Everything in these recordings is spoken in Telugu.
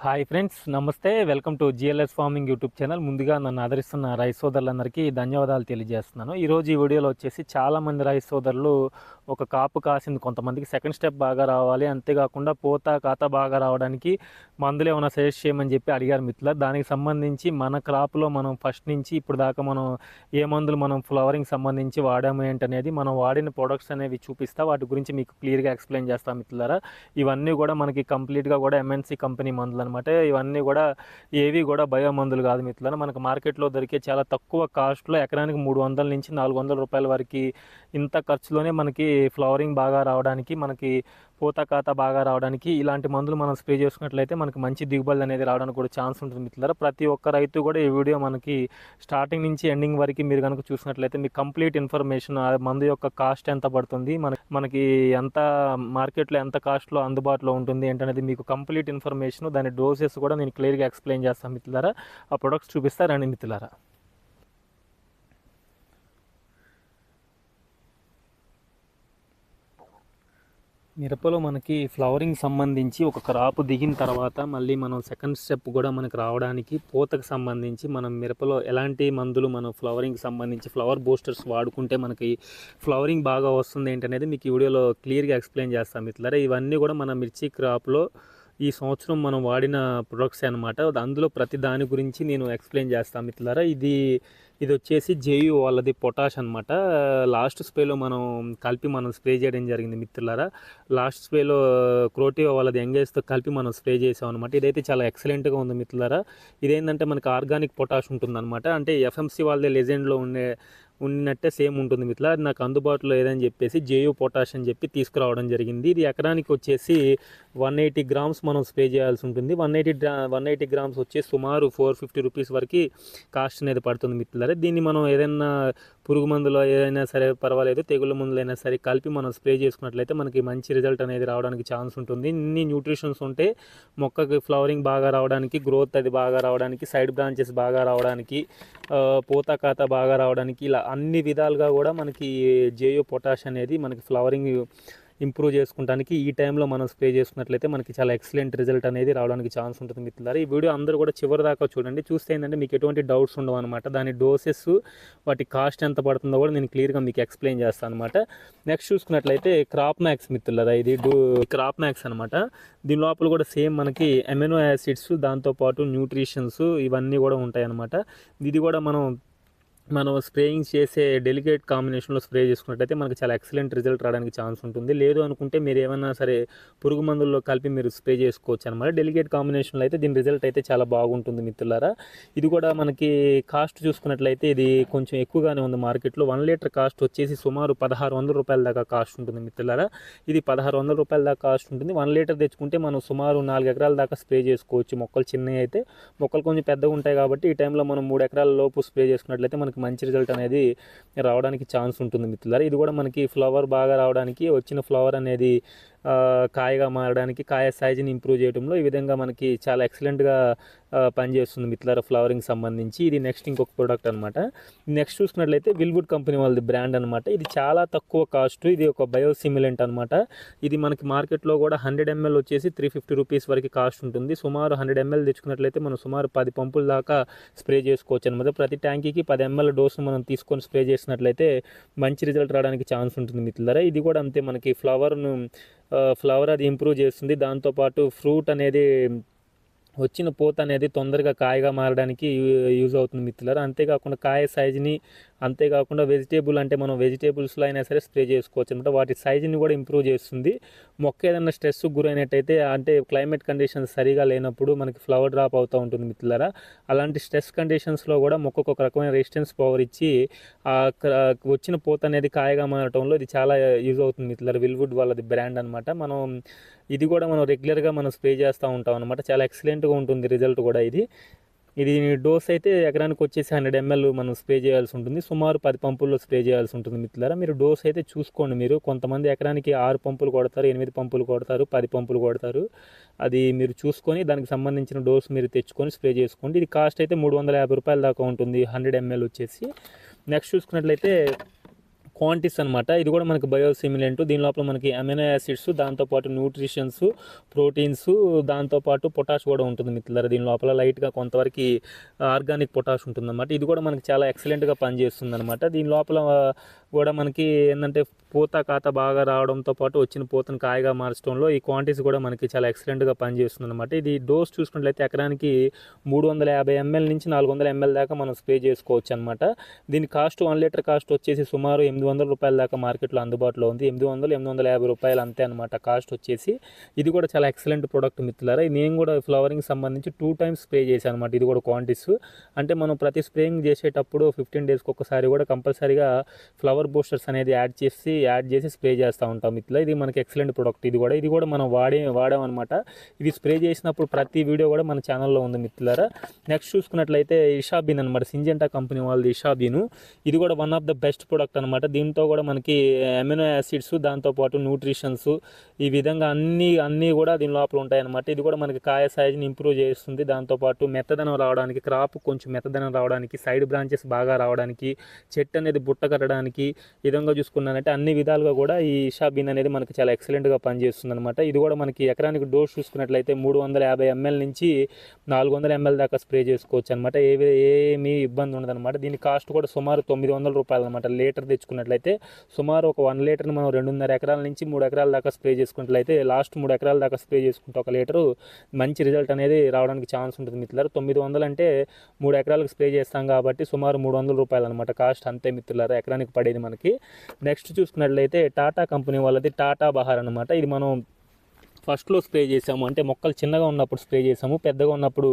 హాయ్ ఫ్రెండ్స్, నమస్తే. Welcome to GLS farming YouTube channel. ముందుగా నన్ను ఆదరిస్తున్న రైతు సోదరులందరికీ ధన్యవాదాలు తెలియజేస్తున్నాను. ఈరోజు ఈ వీడియోలో వచ్చేసి చాలామంది రైతు సోదరులు ఒక కాపు కాసింది, కొంతమందికి సెకండ్ స్టెప్ బాగా రావాలి, అంతేకాకుండా పూత కాత బాగా రావడానికి మందులు ఏమైనా సజెస్ట్ చేయమని చెప్పి అడిగారు మిత్రులు. దానికి సంబంధించి మన క్రాప్లో మనం ఫస్ట్ నుంచి ఇప్పుడు దాకా మనం ఏ మందులు మనం ఫ్లవరింగ్ సంబంధించి వాడాము ఏంటనేది, మనం వాడిన ప్రొడక్ట్స్ అనేవి చూపిస్తా, వాటి గురించి మీకు క్లియర్గా ఎక్స్ప్లెయిన్ చేస్తాం మిత్రులారా. ఇవన్నీ కూడా మనకి కంప్లీట్గా కూడా ఎంఎన్సీ కంపెనీ మందులు అనమాట. ఇవన్నీ కూడా ఏవి కూడా బయో మందులు కాదు మిత్రులారా. మనకు మార్కెట్లో దొరికే చాలా తక్కువ కాస్ట్లో ఎకరానికి 300 నుంచి 400 రూపాయల వరకు ఇంత ఖర్చులోనే మనకి ఫ్లవరింగ్ బాగా రావడానికి, మనకి పూత కాత బాగా రావడానికి ఇలాంటి మందులు మనం స్ప్రే చేసుకున్నట్లయితే మనకి మంచి దిగుబడి అనేది రావడానికి కూడా ఛాన్స్ ఉంటుంది మిత్రులారా. ప్రతి ఒక్క రైతు కూడా ఈ వీడియో మనకి స్టార్టింగ్ నుంచి ఎండింగ్ వరకు మీరు కనుక చూసినట్లయితే మీకు కంప్లీట్ ఇన్ఫర్మేషన్, ఆ మందు యొక్క కాస్ట్ ఎంత పడుతుంది, మనకి ఎంత మార్కెట్లో ఎంత కాస్ట్లో అందుబాటులో ఉంటుంది ఏంటనేది మీకు కంప్లీట్ ఇన్ఫర్మేషన్, దాని డోసెస్ కూడా నేను క్లియర్గా ఎక్స్ప్లెయిన్ చేస్తాను మిత్రులారా. ఆ ప్రొడక్ట్స్ చూపిస్తారండి మిత్రులారా. మిరపలో మనకి ఫ్లవరింగ్ సంబంధించి ఒక క్రాప్ దిగిన తర్వాత మళ్ళీ మనం సెకండ్ స్టెప్ కూడా మనకు రావడానికి పూతకు సంబంధించి మనం మిరపలో ఎలాంటి మందులు మనం ఫ్లవరింగ్ సంబంధించి ఫ్లవర్ బూస్టర్స్ వాడుకుంటే మనకి ఫ్లవరింగ్ బాగా వస్తుంది ఏంటనేది మీకు ఈ వీడియోలో క్లియర్గా ఎక్స్ప్లెయిన్ చేస్తాం మిత్రులారా. ఇవన్నీ కూడా మన మిర్చి క్రాప్లో ఈ సంవత్సరం మనం వాడిన ప్రొడక్ట్స్ అనమాట. అందులో ప్రతి దాని గురించి నేను ఎక్స్ప్లెయిన్ చేస్తాను మిత్రులారా. ఇది వచ్చేసి జేయు వాళ్ళది పొటాష్ అనమాట. లాస్ట్ స్ప్రేలో మనం కలిపి మనం స్ప్రే చేయడం జరిగింది మిత్రులారా. లాస్ట్ స్ప్రేలో క్రోటివా వాళ్ళది ఎంగేజ్తో కలిపి మనం స్ప్రే చేసాం అనమాట. ఇదైతే చాలా ఎక్సలెంట్గా ఉంది మిత్రులారా. ఇదేంటంటే మనకి ఆర్గానిక్ పొటాష్ ఉంటుంది అనమాట. అంటే ఎఫ్ఎంసి వాళ్ళదే లెజెండ్లో ఉన్నట్టే సేమ్ ఉంటుంది మిత్రులారా. అది నాకు అందుబాటులో లేదని చెప్పేసి జేయు పొటాష్ అని చెప్పి తీసుకురావడం జరిగింది. ఇది ఎకరానికి వచ్చేసి 180 గ్రామ్స్ మనం స్ప్రే చేయాల్సి ఉంటుంది. 180 గ్రామ్స్ వచ్చేసి సుమారు 450 రూపీస్ వరకు కాస్ట్ అనేది పడుతుంది మిత్రులారా. దీన్ని మనం ఏదైనా పురుగు మందులు ఏదైనా సరే పర్వాలేదు, తెగుళ్ళ మందులైనా సరే కలిపి మనం స్ప్రే చేసుకున్నట్లయితే మనకి మంచి రిజల్ట్ అనేది రావడానికి ఛాన్స్ ఉంటుంది. ఇన్ని న్యూట్రిషన్స్ ఉంటే మొక్కకి ఫ్లవరింగ్ బాగా రావడానికి, గ్రోత్ అది బాగా రావడానికి, సైడ్ బ్రాంచెస్ బాగా రావడానికి, పూత కాత బాగా రావడానికి, ఇలా అన్ని విధాలుగా కూడా మనకి జేయో పొటాష్ అనేది మనకి ఫ్లవరింగ్ ఇంప్రూవ్ చేసుకుంటానికి ఈ టైంలో మనం స్ప్రే చేసుకున్నట్లయితే మనకి చాలా ఎక్సలెంట్ రిజల్ట్ అనేది రావడానికి ఛాన్స్ ఉంటుంది మిత్రులారా. ఈ వీడియో అందరూ కూడా చివరి దాకా చూడండి. చూస్తే ఏంటంటే మీకు ఎటువంటి డౌట్స్ ఉండవు అనమాట. దాని డోసెస్, వాటి కాస్ట్ ఎంత పడుతుందో కూడా నేను క్లియర్గా మీకు ఎక్స్ప్లెయిన్ చేస్తాను అనమాట. నెక్స్ట్ చూసుకున్నట్లయితే క్రాప్ మ్యాక్స్ మిత్రులారా. ఇది క్రాప్ మ్యాక్స్ అనమాట. దీని లోపల కూడా సేమ్ మనకి అమినో యాసిడ్స్, దాంతోపాటు న్యూట్రిషన్స్ ఇవన్నీ కూడా ఉంటాయి అనమాట. ఇది కూడా మనం స్ప్రేయింగ్ చేసే డెలికేట్ కాంబినేషన్లో స్ప్రే చేసుకున్నట్టయితే మనకు చాలా ఎక్సలెంట్ రిజల్ట్ రావడానికి ఛాన్స్ ఉంటుంది. లేదు అనుకుంటే మీరు ఏమైనా సరే పురుగు మందుల్లో కలిపి మీరు స్ప్రే చేసుకోవచ్చు అనమాట. డెలికేట్ కాంబినేషన్లో అయితే దీని రిజల్ట్ అయితే చాలా బాగుంటుంది మిత్రులారా. ఇది కూడా మనకి కాస్ట్ చూసుకున్నట్లయితే ఇది కొంచెం ఎక్కువగానే ఉంది మార్కెట్లో. 1 లీటర్ కాస్ట్ వచ్చేసి సుమారు 1600 రూపాయల దాకా కాస్ట్ ఉంటుంది మిత్రులారా. ఇది 1600 రూపాయల దాకా కాస్ట్ ఉంటుంది. 1 లీటర్ తెచ్చుకుంటే మనం సుమారు 4 ఎకరాల దాకా స్ప్రే చేసుకోవచ్చు. మొక్కలు చిన్నవి అయితే, మొక్కలు కొంచెం పెద్దగా ఉంటాయి కాబట్టి ఈ టైంలో మనం 3 ఎకరాల లోపు స్ప్రే చేసుకున్నట్లయితే మనకి మంచి రిజల్ట్ అనేది రావడానికి ఛాన్స్ ఉంటుంది మిత్రులారా. ఇది కూడా మనకి ఫ్లవర్ బాగా రావడానికి, వచ్చిన ఫ్లవర్ అనేది కాయగా మారడానికి, కాయ సైజుని ఇంప్రూవ్ చేయడంలో ఈ విధంగా మనకి చాలా ఎక్సలెంట్గా పనిచేస్తుంది మిత్రులారా ఫ్లవరింగ్ సంబంధించి. ఇది నెక్స్ట్ ఇంకొక ప్రోడక్ట్ అనమాట. నెక్స్ట్ చూసుకున్నట్లయితే విల్వుడ్ కంపెనీ వాళ్ళది బ్రాండ్ అనమాట. ఇది చాలా తక్కువ కాస్ట్. ఇది ఒక బయోసిమ్యులెంట్ అనమాట. ఇది మనకి మార్కెట్లో కూడా 100 ml వచ్చేసి 350 రూపీస్ వరకు కాస్ట్ ఉంటుంది. సుమారు 100 ml తెచ్చుకున్నట్లయితే మనం సుమారు 10 పంపుల దాకా స్ప్రే చేసుకోవచ్చు అనమాట. ప్రతి ట్యాంకీకి 10 ml డోసు మనం తీసుకొని స్ప్రే చేసినట్లయితే మంచి రిజల్ట్ రావడానికి ఛాన్స్ ఉంటుంది మిత్రులారా. ఇది కూడా అంతే, మనకి ఫ్లవర్ అది ఇంప్రూవ్ చేస్తుంది. దాంతోపాటు ఫ్రూట్ అనేది, వచ్చిన పూత అనేది తొందరగా కాయగా మారడానికి యూజ్ అవుతుంది మిత్రులారా. అంతేకాకుండా కాయ సైజుని, అంతేకాకుండా వెజిటేబుల్ అంటే మనం వెజిటేబుల్స్లో అయినా సరే స్ప్రే చేసుకోవచ్చు అనమాట. వాటి సైజుని కూడా ఇంప్రూవ్ చేస్తుంది. మొక్క ఏదైనా స్ట్రెస్ గురైనట్టయితే, అంటే క్లైమేట్ కండిషన్స్ సరిగా లేనప్పుడు మనకి ఫ్లవర్ డ్రాప్ అవుతూ ఉంటుంది మిత్రులారా. అలాంటి స్ట్రెస్ కండిషన్స్లో కూడా మొక్కకు ఒక రకమైన రెసిస్టెన్స్ పవర్ ఇచ్చి వచ్చిన పూత అనేది కాయగా మారటంలో ఇది చాలా యూజ్ అవుతుంది మిత్రులారా. విల్వుడ్ వాళ్ళది బ్రాండ్ అనమాట. ఇది కూడా మనం రెగ్యులర్గా మనం స్ప్రే చేస్తూ ఉంటాం అనమాట. చాలా ఎక్సలెంట్గా ఉంటుంది రిజల్ట్ కూడా. ఇది డోస్ అయితే ఎకరానికి వచ్చేసి 100 ml మనం స్ప్రే చేయాల్సి ఉంటుంది. సుమారు 10 పంపుల్లో స్ప్రే చేయాల్సి ఉంటుంది మిత్రులారా. మీరు డోస్ అయితే చూసుకోండి. మీరు కొంతమంది ఎకరానికి 6 పంపులు కొడతారు, 8 పంపులు కొడతారు, 10 పంపులు కొడతారు. అది మీరు చూసుకొని దానికి సంబంధించిన డోస్ మీరు తెచ్చుకొని స్ప్రే చేసుకోండి. ఇది కాస్ట్ అయితే 350 రూపాయల దాకా ఉంటుంది 100 ml వచ్చేసి. నెక్స్ట్ చూసుకున్నట్లయితే క్వాంటిస్ అనమాట. ఇది కూడా మనకి బయోసిమిలెంట్. దీని లోపల మనకి అమినో యాసిడ్స్, దాంతోపాటు న్యూట్రిషన్స్, ప్రోటీన్స్, దాంతోపాటు పొటాష్ కూడా ఉంటుంది మిత్రులారా. దీని లోపల లైట్గా కొంతవరకు ఆర్గానిక్ పొటాష్ ఉంటుందన్నమాట. ఇది కూడా మనకి చాలా ఎక్సలెంట్గా పనిచేస్తుంది అనమాట. దీని లోపల కూడా మనకి ఏంటంటే పూత కాత బాగా రావడంతో పాటు వచ్చిన పూతను కాయగా మార్చడంలో ఈ క్వాంటిటీస్ కూడా మనకి చాలా ఎక్సలెంట్గా పనిచేస్తుంది అనమాట. ఇది డోస్ చూసుకున్నట్లయితే ఎకరానికి 350 ml నుంచి 400 ml దాకా మనం స్ప్రే చేసుకోవచ్చు అనమాట. దీని కాస్ట్ 1 లీటర్ కాస్ట్ వచ్చేసి సుమారు 800 రూపాయల దాకా మార్కెట్లో అందుబాటులో ఉంది. 800-850 రూపాయలు అంతే అనమాట కాస్ట్ వచ్చేసి. ఇది కూడా చాలా ఎక్సలెంట్ ప్రోడక్ట్ మిత్రులారా. నేను కూడా ఫ్లవరింగ్ సంబంధించి 2 times స్ప్రే చేశాను అనమాట. ఇది కూడా క్వాంటిటీస్ అంటే మనం ప్రతి స్ప్రేయింగ్ చేసేటప్పుడు 15 daysకి ఒకసారి కూడా కంపల్సరీగా ఫ్లవర్ బూస్టర్స్ అనేది యాడ్ చేసి స్ప్రే చేస్తూ ఉంటాం మిత్రులు. ఇది మనకి ఎక్సలెంట్ ప్రోడక్ట్. ఇది కూడా మనం వాడామన్నమాట. ఇది స్ప్రే చేసినప్పుడు ప్రతి వీడియో కూడా మన ఛానల్లో ఉంది మిత్రులారా. నెక్స్ట్ చూసుకున్నట్లయితే ఇషాబీన్ అనమాట, సింజెంటా కంపెనీ వాళ్ళది ఇషాబీను. ఇది కూడా one of the best product అనమాట. దీంతో కూడా మనకి అమినో యాసిడ్స్, దాంతోపాటు న్యూట్రిషన్స్, ఈ విధంగా అన్నీ కూడా దీని లోపల ఉంటాయన్నమాట. ఇది కూడా మనకి కాయ సైజుని ఇంప్రూవ్ చేస్తుంది. దాంతోపాటు మెత్తదనం రావడానికి, క్రాప్ కొంచెం మెత్తదనం రావడానికి, సైడ్ బ్రాంచెస్ బాగా రావడానికి, చెట్టు అనేది బుట్ట కట్టడానికి, ఈ విధంగా చూసుకున్నానంటే అన్ని విధాలుగా కూడా ఈ ఇషాబీన్ అనేది మనకి చాలా ఎక్సలెంట్గా పనిచేస్తుంది అనమాట. ఇది కూడా మనకి ఎకరానికి డోస్ చూసుకున్నట్లయితే 350 ml నుంచి 400 ml దాకా స్ప్రే చేసుకోవచ్చు అనమాట. ఏమీ ఇబ్బంది ఉండదన్నమాట. దీని కాస్ట్ కూడా సుమారు 900 రూపాయలు అనమాట. లీటర్ తెచ్చుకున్నట్లయితే సుమారు ఒక 1 లీటర్ని మనం 2.5 ఎకరాల నుంచి 3 ఎకరాల దాకా స్ప్రే చేసుకున్నట్లయితే లాస్ట్ 3 ఎకరాల దాకా స్ప్రే చేసుకుంటే 1 లీటరు మంచి రిజల్ట్ అనేది రావడానికి ఛాన్స్ ఉంటుంది మిత్రులారా. 900 అంటే 3 ఎకరాలకు స్ప్రే చేస్తాం కాబట్టి సుమారు 300 రూపాయలు అనమాట కాస్ట్ అంతే మిత్రులారా ఎకరానికి పడేది మనకి. నెక్స్ట్ చూసుకున్నట్లయితే టాటా కంపెనీ వాళ్ళది టాటా బహార్ అనమాట. ఇది మనం ఫస్ట్లో స్ప్రే చేసాము, అంటే మొక్కలు చిన్నగా ఉన్నప్పుడు స్ప్రే చేసాము. పెద్దగా ఉన్నప్పుడు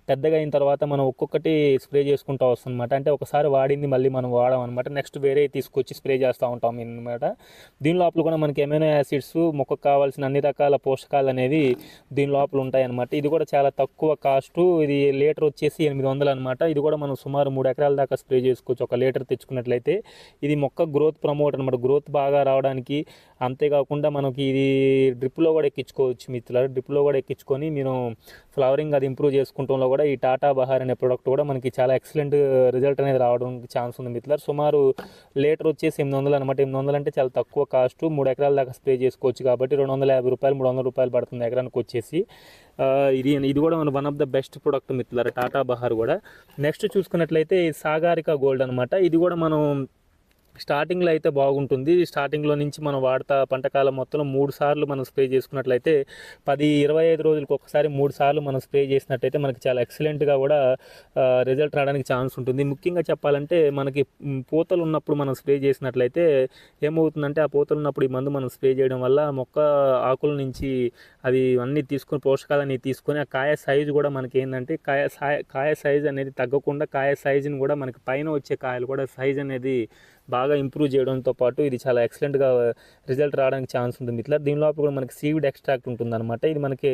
పెద్దగా అయిన తర్వాత మనం ఒక్కొక్కటి స్ప్రే చేసుకుంటూ వస్తుందన్నమాట. అంటే ఒకసారి వాడింది మళ్ళీ మనం వాడామన్నమాట. నెక్స్ట్ వేరే తీసుకొచ్చి స్ప్రే చేస్తూ ఉంటాం అనమాట. దీని లోపల కూడా మనకి అమినో యాసిడ్స్, మొక్కకు కావాల్సిన అన్ని రకాల పోషకాలు అనేవి దీని లోపల ఉంటాయన్నమాట. ఇది కూడా చాలా తక్కువ కాస్ట్. ఇది లీటర్ వచ్చేసి 800 అనమాట. ఇది కూడా మనం సుమారు 3 ఎకరాల దాకా స్ప్రే చేసుకోవచ్చు 1 లీటర్ తెచ్చుకున్నట్లయితే. ఇది మొక్క గ్రోత్ ప్రమోట్ అనమాట. గ్రోత్ బాగా రావడానికి, అంతేకాకుండా మనకి ఇది డ్రిప్లో కూడా ఎక్కించుకోవచ్చు మిత్రులారా. డ్రిప్లో కూడా ఎక్కించుకొని మీరు ఫ్లవరింగ్ అది ఇంప్రూవ్ చేసుకుంటంలో కూడా ఈ టాటా బహార్ అనే ప్రోడక్ట్ కూడా మనకి చాలా ఎక్సలెంట్ రిజల్ట్ అనేది రావడానికి ఛాన్స్ ఉంది మిత్రులారా. సుమారు లీటర్ వచ్చేసి 800 అనమాట. 800 అంటే చాలా తక్కువ కాస్ట్. 3 ఎకరాల దాకా స్ప్రే చేసుకోవచ్చు కాబట్టి 250 రూపాయలు 300 రూపాయలు పడుతుంది ఎకరానికి వచ్చేసి. ఇది కూడా one of the best product మిత్రులారా టాటా బహార్ కూడా. నెక్స్ట్ చూసుకున్నట్లయితే సాగరిక గోల్డ్ అనమాట. ఇది కూడా మనం స్టార్టింగ్లో అయితే బాగుంటుంది. స్టార్టింగ్లో నుంచి మనం పంటకాలం మొత్తంలో 3 సార్లు మనం స్ప్రే చేసుకున్నట్లయితే 10-25 రోజులకు ఒకసారి 3 సార్లు మనం స్ప్రే చేసినట్టయితే మనకి చాలా ఎక్సలెంట్గా కూడా రిజల్ట్ రావడానికి ఛాన్స్ ఉంటుంది. ముఖ్యంగా చెప్పాలంటే మనకి పూతలు ఉన్నప్పుడు మనం స్ప్రే చేసినట్లయితే ఏమవుతుందంటే ఆ పూతలు ఉన్నప్పుడు ఈ మందు మనం స్ప్రే చేయడం వల్ల మొక్క ఆకుల నుంచి అవి అన్నీ తీసుకొని పోషకాలన్నీ తీసుకొని ఆ కాయ సైజు కూడా మనకి ఏంటంటే కాయ సైజు అనేది తగ్గకుండా కాయ సైజుని కూడా మనకి పైన వచ్చే కాయలు కూడా సైజ్ అనేది బాగా ఇంప్రూవ్ చేయడంతో పాటు ఇది చాలా ఎక్సలెంట్గా రిజల్ట్ రావడానికి ఛాన్స్ ఉంటుంది ఇట్లా. దీని లోపల కూడా మనకి సీవిడ్ ఎక్స్ట్రాక్ట్ ఉంటుందన్నమాట. ఇది మనకి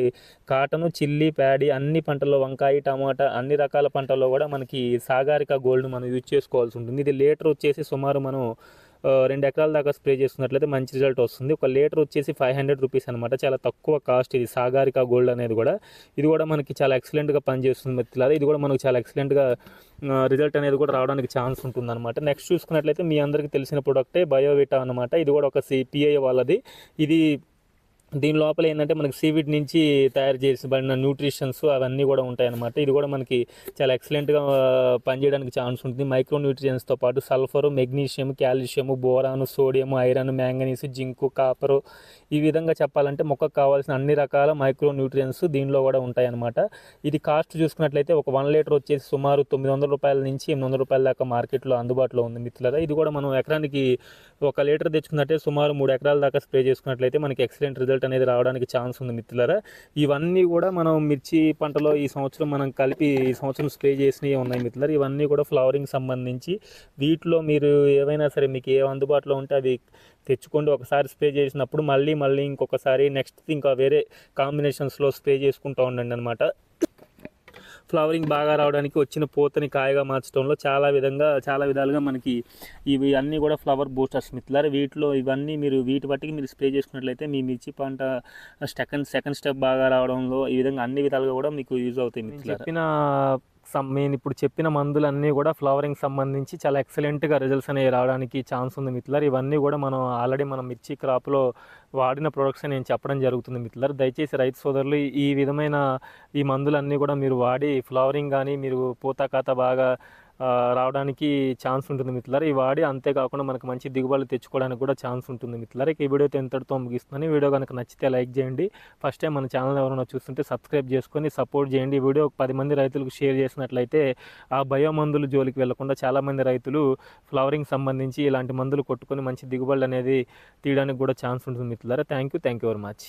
కాటను, చిల్లీ, ప్యాడీ అన్ని పంటల్లో, వంకాయ, టమాటా అన్ని రకాల పంటల్లో కూడా మనకి సాగరిక గోల్డ్ మనం యూజ్ చేసుకోవాల్సి ఉంటుంది. ఇది లీటర్ వచ్చేసి సుమారు మనం 2 ఎకరాల దాకా స్ప్రే చేసుకున్నట్లయితే మంచి రిజల్ట్ వస్తుంది. 1 లీటర్ వచ్చేసి 500 రూపీస్ అనమాట. చాలా తక్కువ కాస్ట్ ఇది సాగరిక గోల్డ్ అనేది కూడా. ఇది కూడా మనకి చాలా ఎక్సలెంట్గా పనిచేస్తుంది మిత్రులారా. ఇది కూడా మనకు చాలా ఎక్సలెంట్గా రిజల్ట్ అనేది కూడా రావడానికి ఛాన్స్ ఉంటుంది అనమాట. నెక్స్ట్ చూసుకున్నట్లయితే మీ అందరికీ తెలిసిన ప్రోడక్టే బయోవిటా అనమాట. ఇది కూడా ఒక సిపిఐ వాళ్ళది. ఇది దీని లోపల ఏంటంటే మనకి సీవిడ్ నుంచి తయారు చేసబడిన న్యూట్రిషన్స్ అవన్నీ కూడా ఉంటాయన్నమాట. ఇది కూడా మనకి చాలా ఎక్సలెంట్గా పనిచేయడానికి ఛాన్స్ ఉంటుంది. మైక్రో న్యూట్రియంట్స్తో పాటు sulphur, magnesium, calcium, boron, sodium, iron, manganese, zinc, copper, ఈ విధంగా చెప్పాలంటే మొక్కకు కావాల్సిన అన్ని రకాల మైక్రో న్యూట్రియంట్స్ దీనిలో కూడా ఉంటాయన్నమాట. ఇది కాస్ట్ చూసుకున్నట్లయితే ఒక 1 లీటర్ వచ్చేసి సుమారు 900 రూపాయల నుంచి 800 రూపాయల దాకా మార్కెట్లో అందుబాటులో ఉంది మిత్రులారా. ఇది కూడా మనం ఎకరానికి 1 లీటర్ తెచ్చుకున్నట్టే సుమారు 3 ఎకరాల దాకా స్ప్రే చేసుకున్నట్లయితే మనకి ఎక్సలెంట్ రిజల్ట్ అనేది రావడానికి ఛాన్స్ ఉంది మిత్రులారా. ఇవన్నీ కూడా మనం మిర్చి పంటలో ఈ సంవత్సరం మనం కలిపి ఈ సంవత్సరం స్ప్రే చేసినవి ఉన్నాయి మిత్రులారా. ఇవన్నీ కూడా ఫ్లవరింగ్ సంబంధించి. వీటిలో మీరు ఏవైనా సరే మీకు ఏ అందుబాటులో ఉంటే అది తెచ్చుకోండి. ఒకసారి స్ప్రే చేసినప్పుడు మళ్ళీ ఇంకొకసారి నెక్స్ట్ ఇంకా వేరే కాంబినేషన్స్లో స్ప్రే చేసుకుంటూ ఉండండి అనమాట. ఫ్లవరింగ్ బాగా రావడానికి, వచ్చిన పూతని కాయగా మార్చడంలో చాలా విధాలుగా మనకి ఇవి అన్నీ కూడా ఫ్లవర్ బూస్టర్స్ మిత్రులారా. ఇవన్నీ మీరు వీటి బట్టికి మీరు స్ప్రే చేసుకున్నట్లయితే మీ మిర్చి పంట సెకండ్ స్టెప్ బాగా రావడంలో ఈ విధంగా అన్ని విధాలుగా కూడా మీకు యూజ్ అవుతాయి మిత్రులారా. చెప్పిన నేను ఇప్పుడు చెప్పిన మందులన్నీ కూడా ఫ్లవరింగ్ సంబంధించి చాలా ఎక్సలెంట్గా రిజల్ట్స్ అనేవి రావడానికి ఛాన్స్ ఉంది మిత్రులారా. ఇవన్నీ కూడా ఆల్రెడీ మనం మిర్చి క్రాప్లో వాడిన ప్రొడక్ట్స్ నేను చెప్పడం జరుగుతుంది మిత్రులారా. దయచేసి రైతు సోదరులు ఈ విధమైన ఈ మందులన్నీ కూడా మీరు వాడి ఫ్లవరింగ్ కానీ మీరు పూత కాత బాగా రావడానికి ఛాన్స్ ఉంటుంది మిత్రులారా. ఈ వాడి అంతేకాకుండా మనకు మంచి దిగుబడులు తెచ్చుకోవడానికి కూడా ఛాన్స్ ఉంటుంది మిత్రులారా. ఈ వీడియోతో ఎంతటితో ముగిస్తున్నాను. ఈ వీడియో కనుక నచ్చితే లైక్ చేయండి. ఫస్ట్ టైం మన ఛానల్ ఎవరైనా చూస్తుంటే సబ్స్క్రైబ్ చేసుకొని సపోర్ట్ చేయండి. ఈ వీడియో 10 మంది రైతులకు షేర్ చేసినట్లయితే ఆ బయో మందులు జోలికి వెళ్లకుండా చాలామంది రైతులు ఫ్లవరింగ్ సంబంధించి ఇలాంటి మందులు కొట్టుకొని మంచి దిగుబడులు అనేది తీయడానికి కూడా ఛాన్స్ ఉంటుంది మిత్రులారా. Thank you very much.